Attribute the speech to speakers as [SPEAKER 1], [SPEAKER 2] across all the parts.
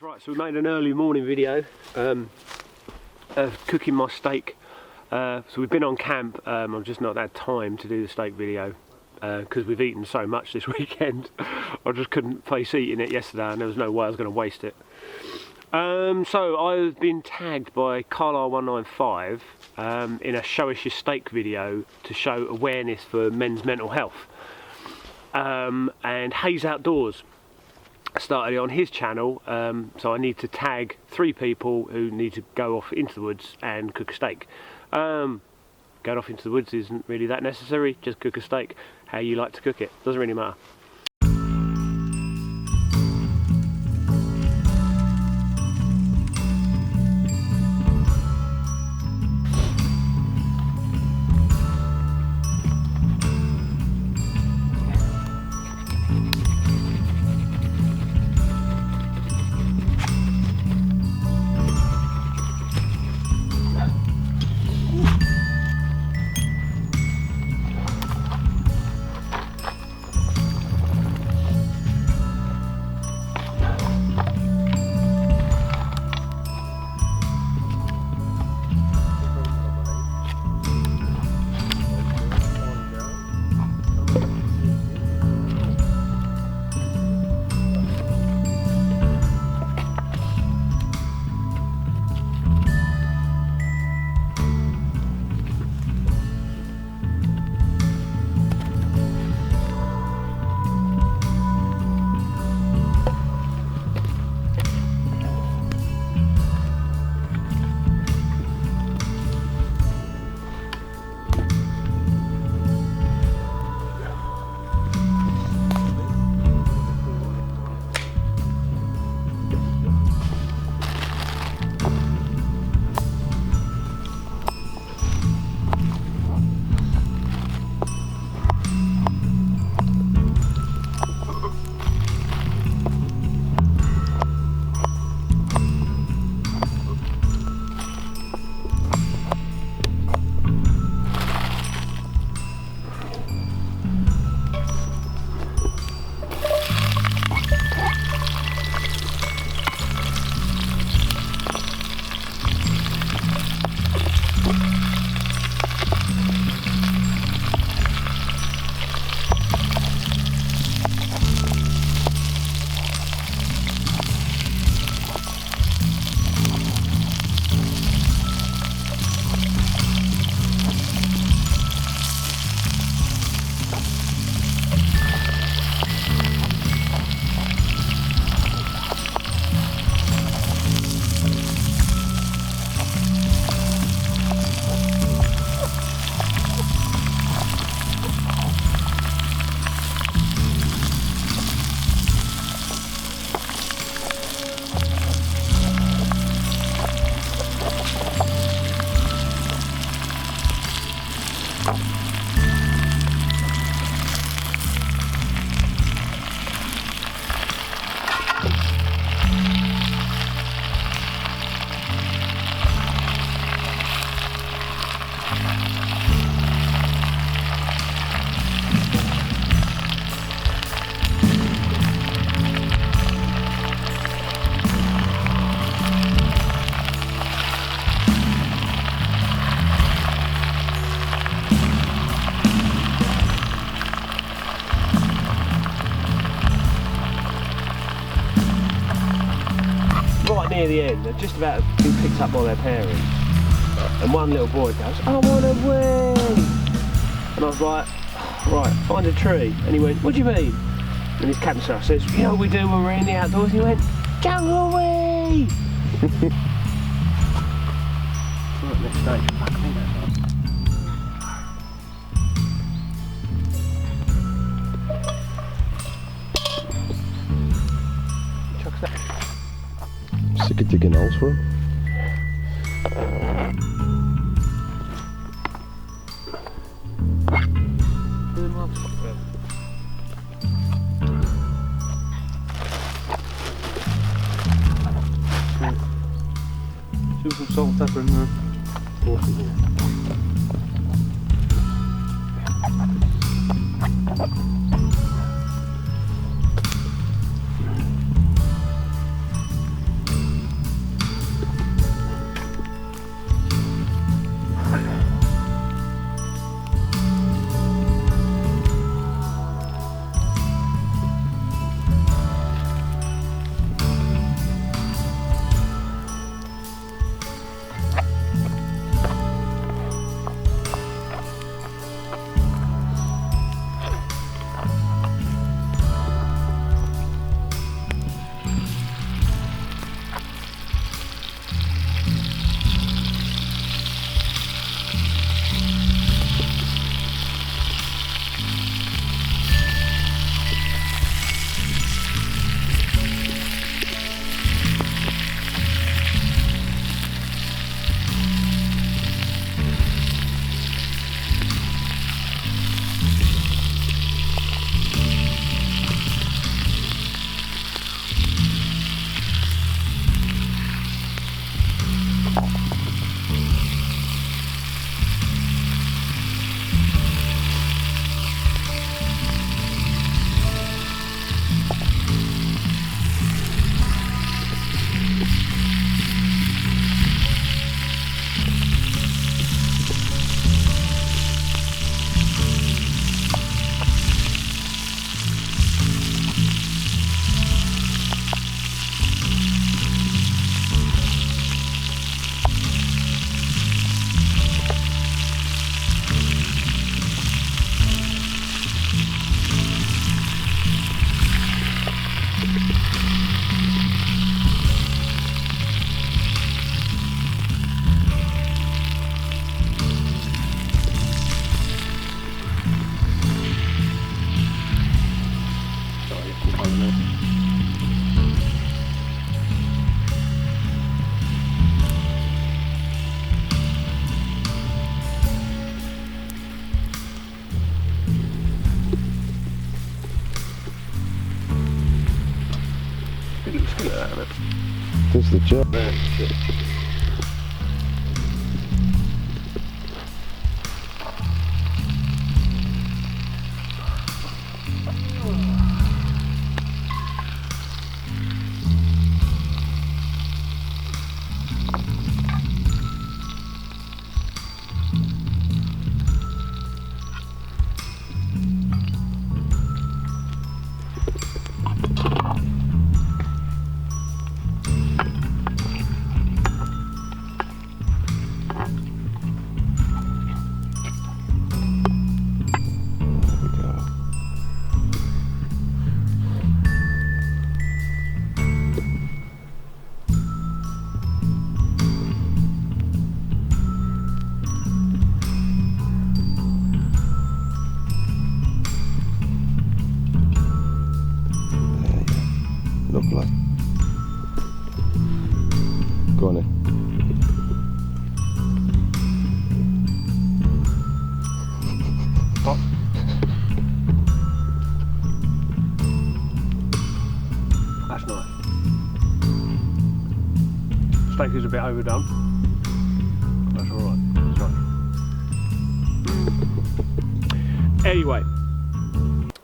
[SPEAKER 1] Right, so we made an early morning video of cooking my steak. So we've been on camp. I've just not had time to do the steak video because we've eaten so much this weekend. I just couldn't face eating it yesterday, and there was no way I was going to waste it. So I've been tagged by Carlisle195 in a Show Us Your Steak video to show awareness for men's mental health. And Hayes Outdoors started it on his channel, so I need to tag 3 people who need to go off into the woods and cook a steak. Going off into the woods isn't really that necessary, just cook a steak. How you like to cook it, doesn't really matter. Near the end, they're just about to be picked up by their parents, and one little boy goes, "I want a wee," and I was like, "Right, find a tree." And he went, "What do you mean?" And his captain says, "You know what we do when we're in the outdoors?" And he went, "Jungle wee." Right, next stage. Fuck, I think that's right.
[SPEAKER 2] Sick of digging holes for him.
[SPEAKER 1] Do some salt and pepper in there.
[SPEAKER 2] There's the jet. Lovely. Go on then.
[SPEAKER 1] Stop. That's nice. Steak is a bit overdone. That's alright. That's right. Anyway,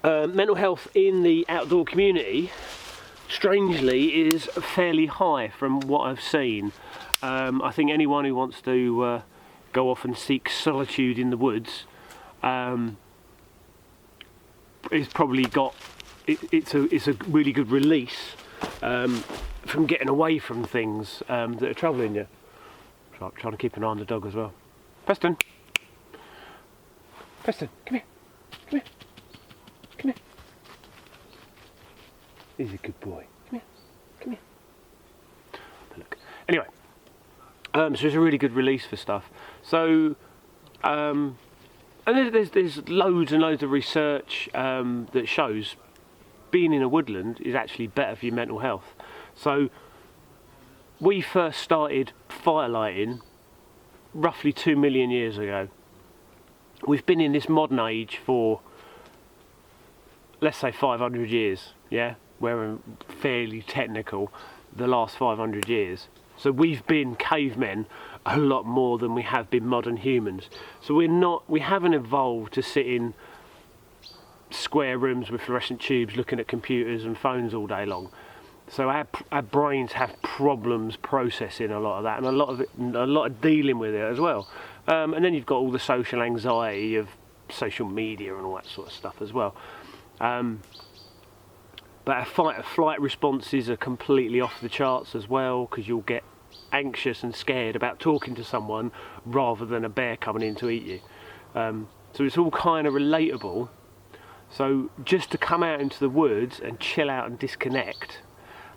[SPEAKER 1] mental health in the outdoor community, strangely, is fairly high from what I've seen. I think anyone who wants to go off and seek solitude in the woods is probably got it's a really good release from getting away from things that are troubling you. Trying to keep an eye on the dog as well. Preston, come here, come here, come here. He's a good boy. Come here, come here. Look. Anyway, so it's a really good release for stuff. So, and there's loads and loads of research that shows being in a woodland is actually better for your mental health. So, we first started firelighting roughly 2 million years ago. We've been in this modern age for, let's say, 500 years, yeah? We're fairly technical, the last 500 years. So we've been cavemen a lot more than we have been modern humans. So we haven't evolved to sit in square rooms with fluorescent tubes looking at computers and phones all day long. So our brains have problems processing a lot of that, and a lot of dealing with it as well. And then you've got all the social anxiety of social media and all that sort of stuff as well. But our fight or flight responses are completely off the charts as well, because you'll get anxious and scared about talking to someone rather than a bear coming in to eat you. So it's all kind of relatable. So just to come out into the woods and chill out and disconnect,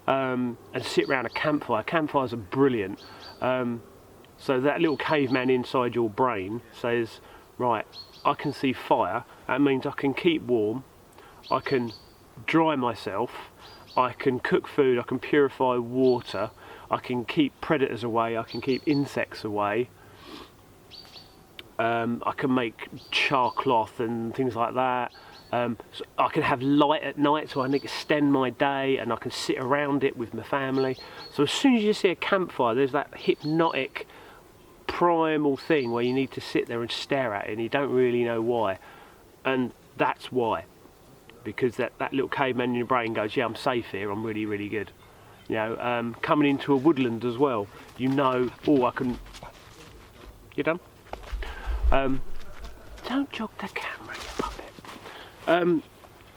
[SPEAKER 1] and sit around a campfire. Campfires are brilliant. So that little caveman inside your brain says, right, I can see fire. That means I can keep warm, I can dry myself, I can cook food, I can purify water, I can keep predators away, I can keep insects away, I can make char cloth and things like that. So I can have light at night, so I can extend my day, and I can sit around it with my family. So as soon as you see a campfire, there's that hypnotic, primal thing where you need to sit there and stare at it, and you don't really know why. And that's why. Because that little caveman in your brain goes, yeah, I'm safe here, I'm really, really good. You know, coming into a woodland as well, you know, oh, I can... You done? Don't jog the camera, you muppet.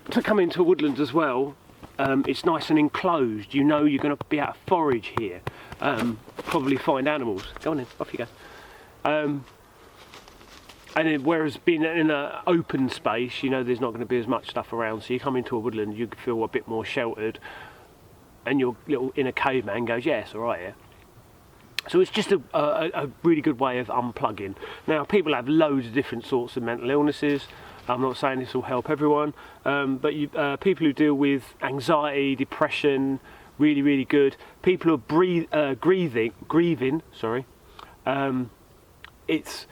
[SPEAKER 1] To come into a woodland as well, it's nice and enclosed. You know you're going to be able to forage here, probably find animals. Go on in, off you go. And then, whereas being in an open space, you know there's not going to be as much stuff around, so you come into a woodland, you feel a bit more sheltered, and your little inner caveman goes, yeah, it's alright here. So it's just a really good way of unplugging. Now, people have loads of different sorts of mental illnesses. I'm not saying this will help everyone, but people who deal with anxiety, depression, really, really good. People who are grieving, sorry. It's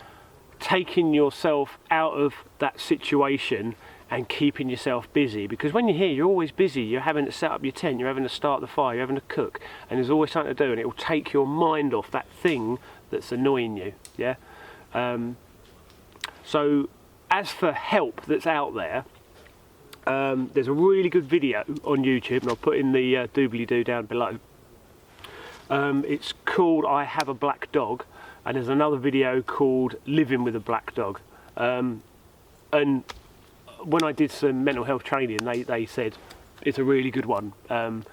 [SPEAKER 1] taking yourself out of that situation and keeping yourself busy, because when you're here you're always busy. You're having to set up your tent, you're having to start the fire, you're having to cook, and there's always something to do, and it will take your mind off that thing that's annoying you. Yeah. So as for help that's out there, there's a really good video on YouTube, and I'll put in the doobly-doo down below. It's called I Have a Black Dog, and there's another video called Living with a Black Dog. And when I did some mental health training, they said it's a really good one. I'm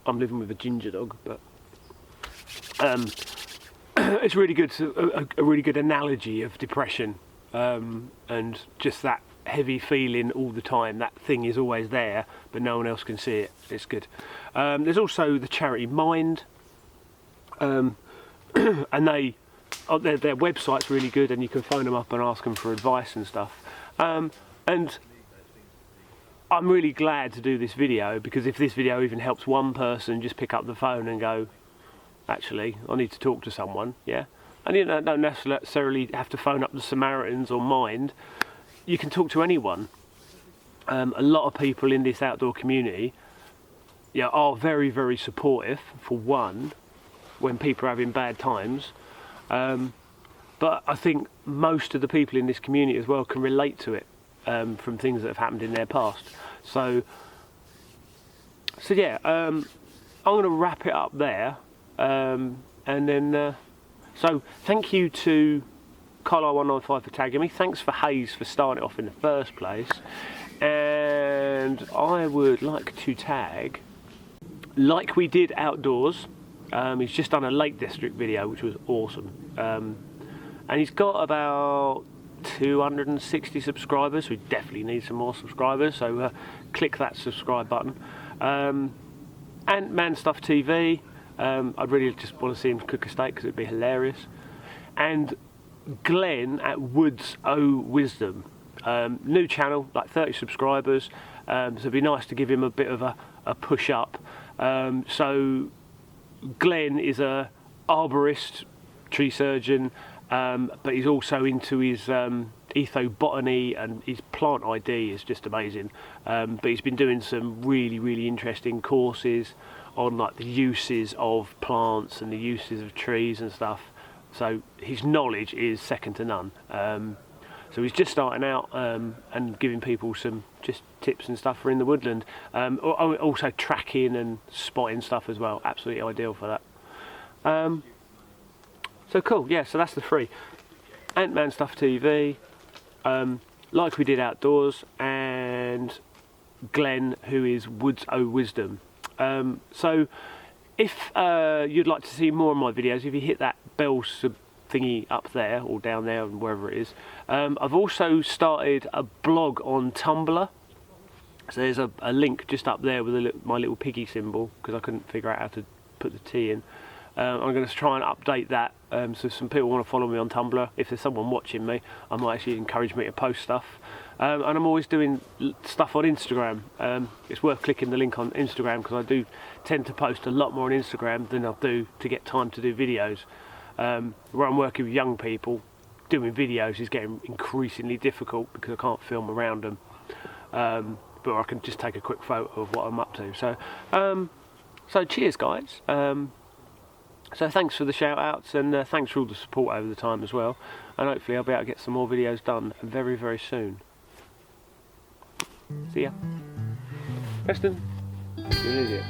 [SPEAKER 1] living with a ginger dog, but it's really good. A really good analogy of depression, and just that heavy feeling all the time. That thing is always there, but no one else can see it. It's good. There's also the charity Mind, and their website's really good, and you can phone them up and ask them for advice and stuff. And I'm really glad to do this video, because if this video even helps one person just pick up the phone and go, actually, I need to talk to someone, yeah? And you don't necessarily have to phone up the Samaritans or Mind. You can talk to anyone. A lot of people in this outdoor community, yeah, are very, very supportive, for one, when people are having bad times. But I think most of the people in this community as well can relate to it, from things that have happened in their past. So yeah, I'm going to wrap it up there, and then so thank you to Carlisle195 for tagging me. Thanks for Hayes for starting it off in the first place, and I would like to tag Like We Did Outdoors. He's just done a Lake District video, which was awesome. And he's got about 260 subscribers, so we definitely need some more subscribers, so click that subscribe button. And Manstuff TV, I'd really just want to see him cook a steak because it'd be hilarious. And Glenn at woodsowisdom, new channel, like 30 subscribers, so it'd be nice to give him a bit of a push up. So Glenn is a arborist, tree surgeon, but he's also into his ethobotany, and his plant ID is just amazing. But he's been doing some really, really interesting courses on like the uses of plants and the uses of trees and stuff. So his knowledge is second to none. So he's just starting out and giving people some just tips and stuff for in the woodland. Also tracking and spotting stuff as well. Absolutely ideal for that. So cool, yeah, so that's the three. Manstuff TV, Like We Did Outdoors, and Glenn, who is woodsowisdom. So if you'd like to see more of my videos, if you hit that bell thingy up there, or down there, and wherever it is. I've also started a blog on Tumblr. So there's a link just up there with my little piggy symbol, because I couldn't figure out how to put the T in. I'm going to try and update that, so if some people want to follow me on Tumblr, if there's someone watching me, I might actually encourage me to post stuff. And I'm always doing stuff on Instagram. It's worth clicking the link on Instagram, because I do tend to post a lot more on Instagram than I do to get time to do videos. Where I'm working with young people, doing videos is getting increasingly difficult because I can't film around them. but I can just take a quick photo of what I'm up to. So so cheers guys. So thanks for the shout outs, and thanks for all the support over the time as well, and hopefully I'll be able to get some more videos done very, very soon. See ya. Preston, you're an idiot.